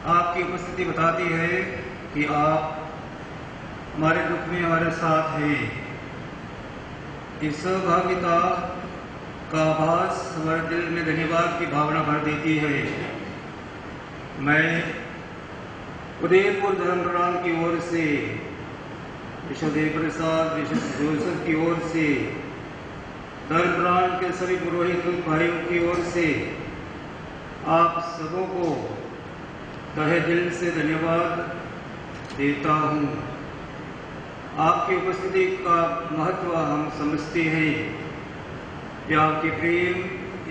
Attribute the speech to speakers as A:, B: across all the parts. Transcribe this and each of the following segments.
A: आपकी उपस्थिति बताती है कि आप हमारे दुख में हमारे साथ हैं। इस सहभागिता का आभास हमारे दिल में धन्यवाद की भावना भर देती है। मैं उदयपुर धर्मप्राण की ओर से, विश्वदेव प्रसाद जोसेफ की ओर से, धर्मप्राण के सभी पुरोहित भाइयों की ओर से आप सबों को तहे दिल से धन्यवाद देता हूँ। आपकी उपस्थिति का महत्व हम समझते हैं। यह आपके प्रेम,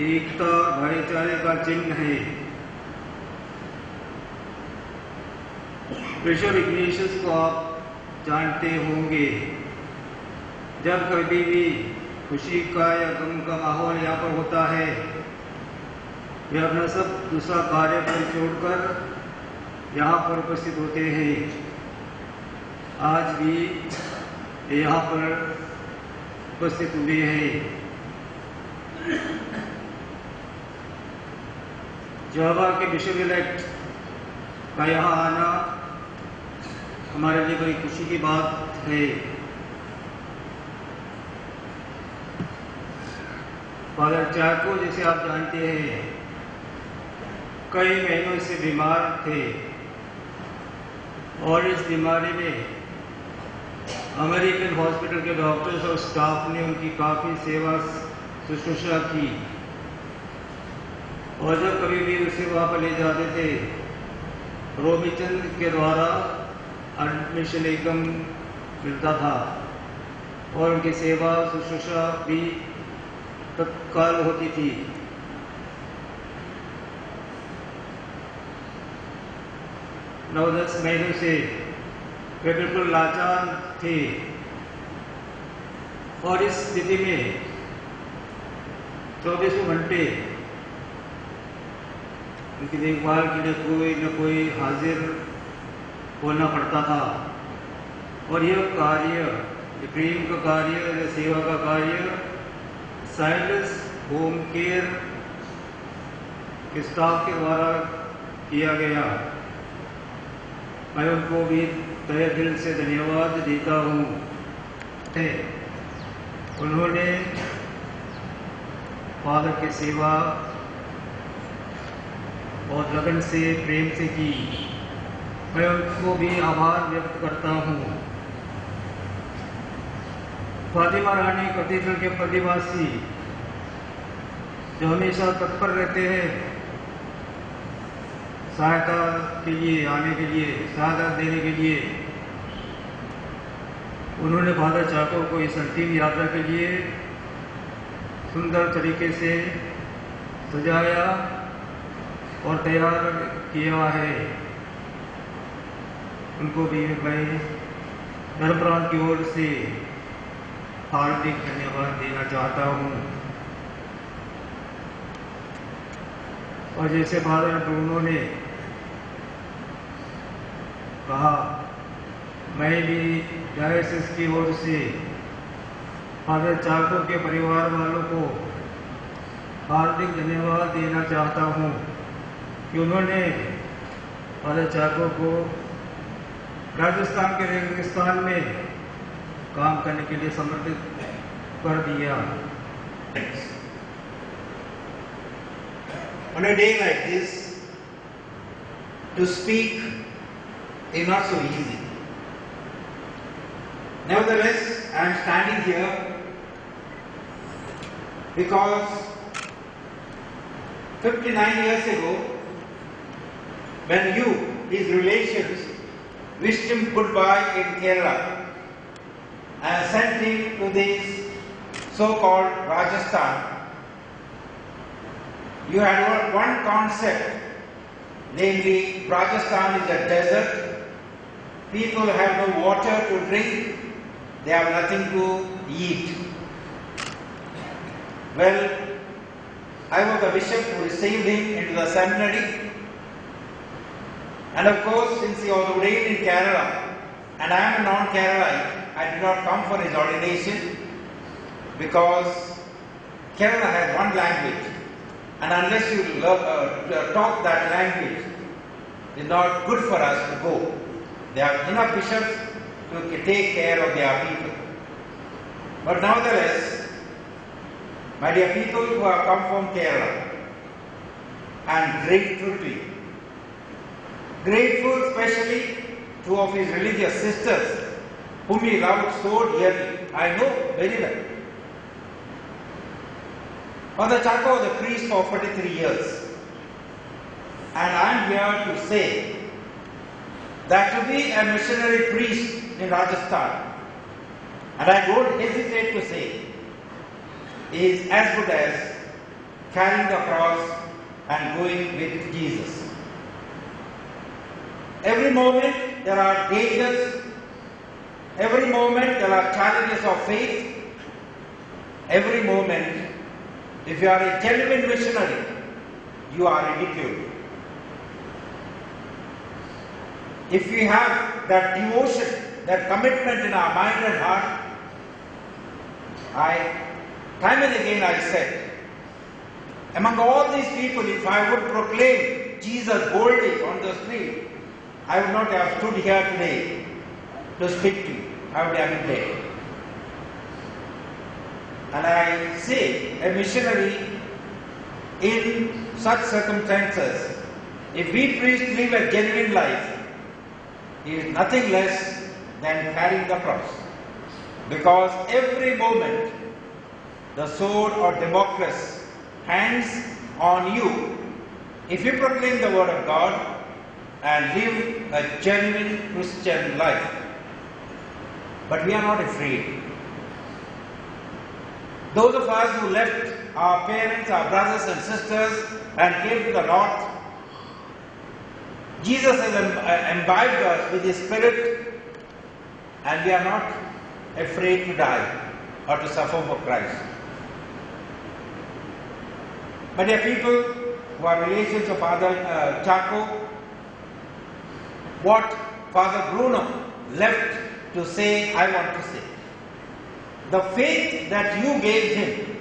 A: एकता, भाईचारे का चिन्ह है। बिशप इग्नेशियस को आप जानते होंगे। जब कभी भी खुशी का या गम का माहौल यहाँ पर होता है, वे अपना सब दूसरा कार्य पर छोड़कर यहाँ पर उपस्थित होते हैं। आज भी यहाँ पर उपस्थित हुए हैं। जावा के बिशप इलेक्ट का यहाँ आना हमारे लिए बड़ी खुशी की बात है। फादर चाको, जैसे आप जानते हैं, कई महीनों से बीमार थे और इस बीमारी में अमेरिकन हॉस्पिटल के डॉक्टर्स और स्टाफ ने उनकी काफ़ी सेवा शुश्रूषा की। और जब कभी भी उसे वहाँ पर ले जाते थे, रोमीचंद के द्वारा एडमिशन एकदम मिलता था और उनकी सेवा शुश्रूषा भी तत्काल होती थी। 9-10 महीनों से वे बिल्कुल लाचार थे और इस स्थिति में 24 घंटे उनकी देखभाल के लिए कोई न कोई हाजिर होना पड़ता था। और यह कार्य, ये प्रेम का कार्य, यह सेवा का कार्य साइलस होम केयर के स्टाफ के द्वारा किया गया। मैं उनको भी तहे दिल से धन्यवाद देता हूँ। उन्होंने फादर की सेवा और लगन से, प्रेम से की। मैं उनको भी आभार व्यक्त करता हूँ। फातिमा रानी कैथेड्रल के प्रतिवासी जो हमेशा तत्पर रहते हैं सहायता के लिए, आने के लिए, सहायता देने के लिए, उन्होंने फादर चाको को इस अंतिम यात्रा के लिए सुंदर तरीके से सजाया और तैयार किया है। उनको भी मैं धर्मप्राण की ओर से हार्दिक धन्यवाद देना चाहता हूँ। और जैसे फादर ब्रूनो ने कहा, मैं भी डायोसीस की ओर से फादर चाको के परिवार वालों को हार्दिक धन्यवाद देना चाहता हूँ कि उन्होंने फादर चाको को राजस्थान के रेगिस्तान में काम करने के लिए समर्पित कर दिया।
B: On a day like this, to speak is not so easy. Nevertheless, I am standing here because 59 years ago, when you, his relations, wished him goodbye in Kerala and sent him to this so-called Rajasthan, you had one concept, namely Rajasthan is a desert, people have no water to drink, they have nothing to eat. Well, I was the bishop who received him into the seminary, and of course, since he was ordained in Kerala, and I am a non-Keralite, I did not come for his ordination because Kerala has one language, and unless you talk that language, is not good for us to go. There are enough bishops to take care of their people. But nevertheless, my dear people who have come from Kerala, and grateful to you. Grateful especially to of his religious sisters, whom he loved so dearly. I know very well. Father Chako was a priest for 43 years. And I am here to say that to be a missionary priest in Rajasthan, and I don't hesitate to say, is as good as carrying the cross and going with Jesus. Every moment there are dangers, every moment there are challenges of faith, every moment, if you are a genuine missionary, you are ridiculed. If we have that devotion, that commitment in our mind and heart, time and again I said, among all these people, if I would proclaim Jesus boldly on the street, I would not have stood here today to speak to you. I would have been dead. And I say, a missionary in such circumstances, if we priests live a genuine life, is nothing less than carrying the cross. Because every moment the sword or Damocles hangs on you if you proclaim the word of God and live a genuine Christian life. But we are not afraid. Those of us who left our parents, our brothers and sisters and came to the north, Jesus has imbibed us with His Spirit, and we are not afraid to die or to suffer for Christ. My dear people who are relations of Father Chako, what Father Bruno left to say, I want to say. The faith that you gave him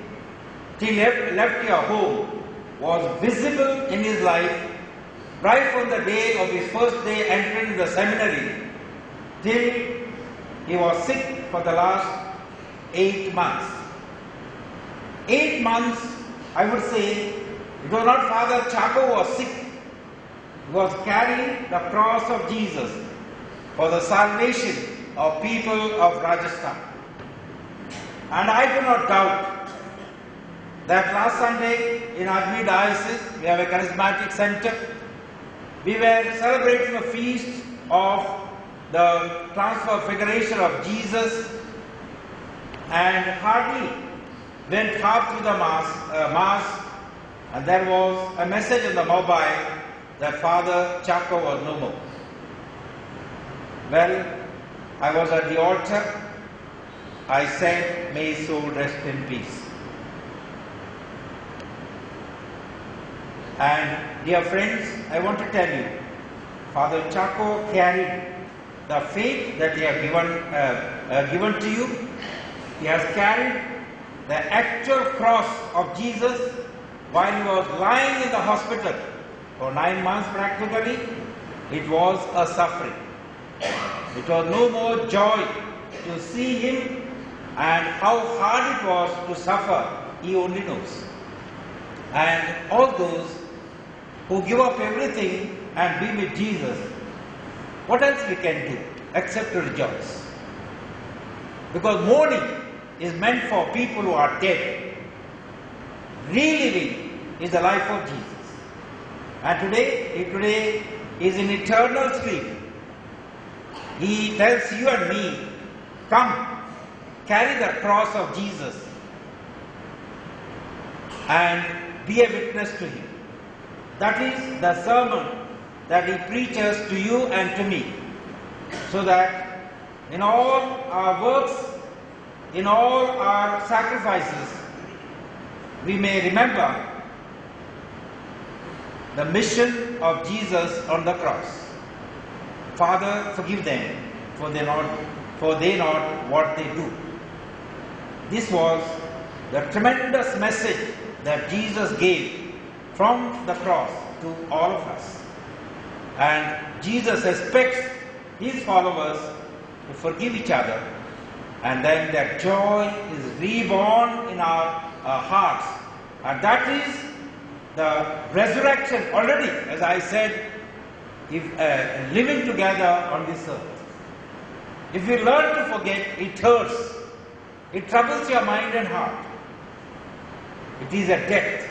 B: till he left your home was visible in his life right from the day of his first day entering the seminary till he was sick for the last 8 months. 8 months, I would say, it was not Father Chako who was sick. He was carrying the cross of Jesus for the salvation of people of Rajasthan. And I do not doubt that last Sunday in Ajmer Diocese, we have a charismatic center, we were celebrating a feast of the transfiguration of Jesus, and hardly went half through the mass, and there was a message on the mobile that Father Chako was no more. Well, I was at the altar. I said, may his soul rest in peace. And dear friends, I want to tell you, Father Chako carried the faith that he has given to you. He has carried the actual cross of Jesus while he was lying in the hospital for 9 months practically. It was a suffering. It was no more joy to see him, and how hard it was to suffer, he only knows. And all those who give up everything and be with Jesus, what else we can do except to rejoice? Because mourning is meant for people who are dead. Reliving is the life of Jesus. And today is in eternal sleep. He tells you and me, come, carry the cross of Jesus and be a witness to him. That is the sermon that he preaches to you and to me, so that in all our works, in all our sacrifices, we may remember the mission of Jesus on the cross. Father, forgive them, for they not what they do. This was the tremendous message that Jesus gave from the cross to all of us. And Jesus expects his followers to forgive each other, and then that joy is reborn in our hearts. And that is the resurrection already, as I said, if living together on this earth. If you learn to forget, it hurts. It troubles your mind and heart. It is a death.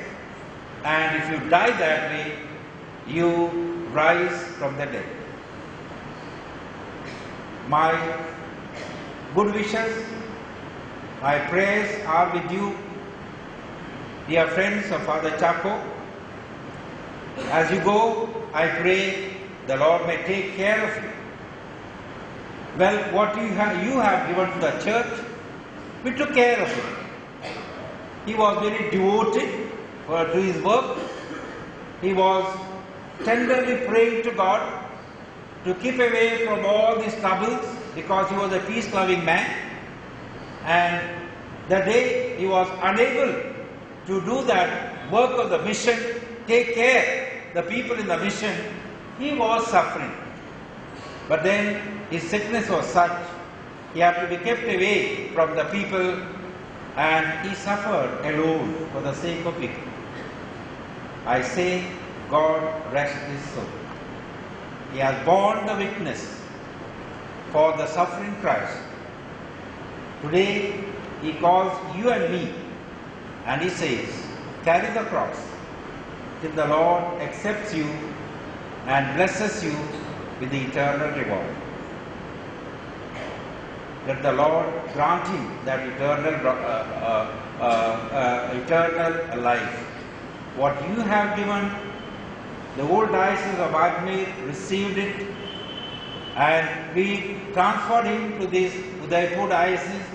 B: And if you die that way, you rise from the dead. My good wishes, my prayers are with you, dear friends of Father Chaco. As you go, I pray the Lord may take care of you. Well, what you have given to the church, we took care of it. He was very devoted to his work. He was tenderly praying to God to keep away from all these troubles, because he was a peace-loving man. And the day he was unable to do that work of the mission, take care of the people in the mission, he was suffering. But then his sickness was such, he had to be kept away from the people, and he suffered alone for the sake of people. I say, God rest his soul. He has borne the witness for the suffering Christ. Today, he calls you and me, and he says, carry the cross till the Lord accepts you and blesses you with the eternal reward. Let the Lord grant him that eternal life. What you have given, the old diocese of Ajmer received it, and we transferred him to this Udaipur diocese.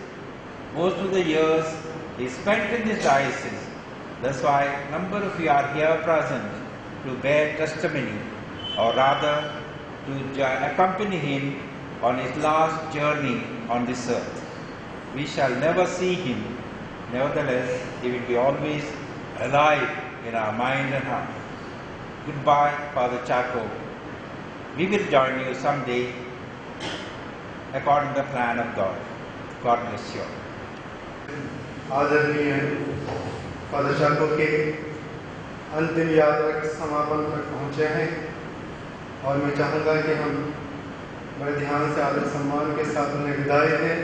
B: Most of the years he spent in this diocese. That's why a number of you are here present to bear testimony, or rather to accompany him on his last journey on this earth. We shall never see him. Nevertheless, he will be always alive in our mind and heart. Goodbye, Father Chaco. We will join you someday according to the plan of God. God bless you.
C: आदरणीय father चाको के अंतिम यात्रा के समापन तक पहुँचे हैं, और मैं चाहूँगा कि हम बड़े ध्यान से आदर सम्मान के साथ उन्हें विदाई दें।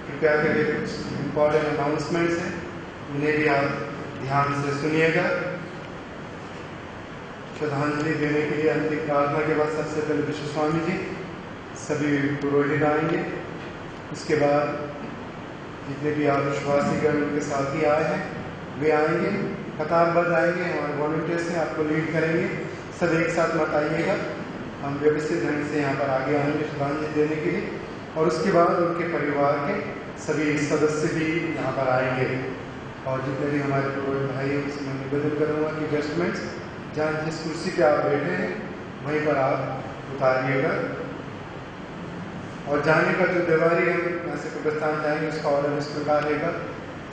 C: कृपया करके कुछ इम्पोर्टेंट अनाउंसमेंट्स हैं, उन्हें भी आप ध्यान से सुनिएगा। श्रद्धांजलि देने के लिए अंतिम प्रार्थना के बाद सबसे पहले विश्व स्वामी जी, सभी पुरोहित आएंगे। उसके बाद जितने भी आप विश्वासीगण उनके साथ ही आए हैं वे आएंगे, कतारबद्ध आएंगे। हमारे वॉलंटियर्स हैं, आपको लीड करेंगे। सब एक साथ मत आइएगा, हम व्यवस्थित ढंग से यहाँ पर आगे आएंगे श्रद्धांजलि देने के लिए। और उसके बाद उनके परिवार के सभी सदस्य भी यहाँ पर आएंगे, और जितने भी हमारे पुरोहित भाई हैं उसमें निवेदन करूँगा कि वेस्टमेंट्स जहाँ जिस कुर्सी पे आप बैठे हैं वहीं पर आप उतारिएगा। और जाने का जो देवारी हम यहाँ से कब्रिस्तान जाएंगे उसका ऑर्डर इस प्रकार रहेगा,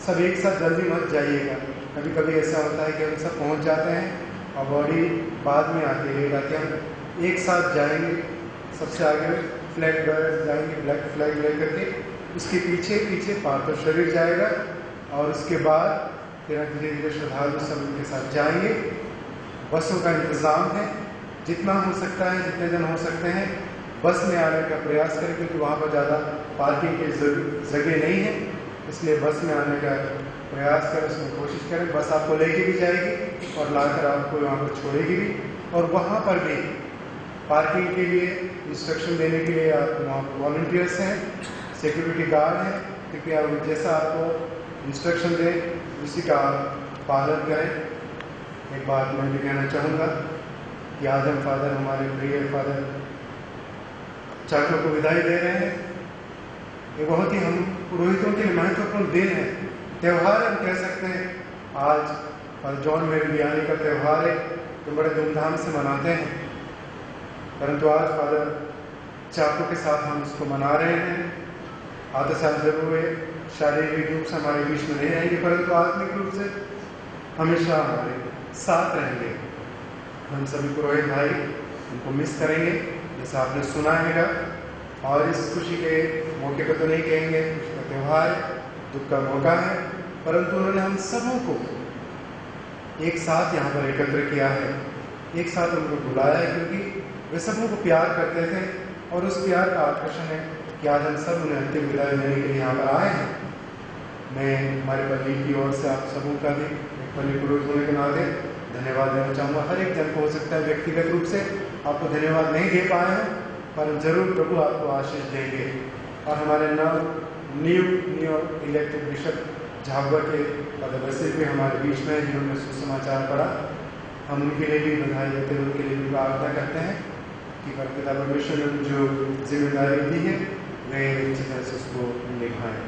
C: सब एक साथ जल्दी मत जाइएगा। कभी कभी ऐसा होता है कि हम सब पहुँच जाते हैं और बॉडी बाद में आती रहेगा, कि हम एक साथ जाएंगे। सबसे आगे फ्लैग बेयर्स जाएंगे, ब्लैक फ्लैग लेकर के, उसके पीछे पीछे पार्थिव शरीर जाएगा, और उसके बाद फिर धीरे धीरे श्रद्धालु सब उनके साथ जाएंगे। बसों का इंतज़ाम है, जितना हो सकता है, जितने जन हो सकते हैं बस में आने का प्रयास करें, क्योंकि वहाँ पर ज़्यादा पार्किंग की जगह नहीं है, इसलिए बस में आने का प्रयास करें, उसमें कोशिश करें। बस आपको लेके भी जाएगी और लाकर आपको वहाँ पर छोड़ेगी भी, और वहाँ पर भी पार्किंग के लिए इंस्ट्रक्शन देने के लिए आप वहाँ वॉलंटियर्स हैं, सिक्योरिटी गार्ड हैं। कृपया जैसा आपको इंस्ट्रक्शन दें उसी का आप पालन करें। एक बात मैं भी कहना चाहूँगा कि आज हम फादर, हमारे प्रिय फादर चाको को विदाई दे रहे हैं। ये बहुत ही हम पुरोहितों के लिए महत्वपूर्ण दिन है, त्यौहार हम कह सकते हैं। आज फादर जॉन मेरी बियानी का त्यौहार है, तो बड़े धूमधाम से मनाते हैं, परंतु आज फादर चाको के साथ हम उसको मना रहे हैं। आधे साल जरूर है, शारीरिक रूप से हमारे बीच में नहीं रहेंगे, परंतु आत्मिक रूप से हमेशा हमारे साथ रहेंगे। हम सभी पुरोहित भाई उनको मिस करेंगे जैसा आपने सुना हैगा। और इस खुशी के मौके पर तो नहीं कहेंगे, खुशी का त्यौहार, दुख का मौका है, परंतु उन्होंने हम सबों को एक साथ यहाँ पर एकत्र किया है, एक साथ उनको बुलाया है, क्योंकि वे सबों को प्यार करते थे और उस प्यार का आकर्षण है कि आज हम सब उन्हें अंतिम विदाई देने के लिए यहाँ पर आए हैं। मैं हमारे पल्ली की ओर से आप सबों का भी एक पल्ली पुरुष होने के नाते धन्यवाद देना चाहूँगा। हर एक जन को हो सकता है व्यक्तिगत रूप से आपको धन्यवाद नहीं दे पाए हैं, पर जरूर प्रभु आपको आशीष देंगे। और हमारे न्यू इलेक्टेड बिशप झाबुआ के पदवसित भी हमारे बीच में जिन्होंने सुसमाचार पढ़ा, हम उनके लिए भी बधाई देते हैं, उनके लिए भी प्रार्थना करते हैं कि परमपिता परमेश्वर ने जो जिम्मेदारी दी है वे अच्छी तरह से उसको निभाएं।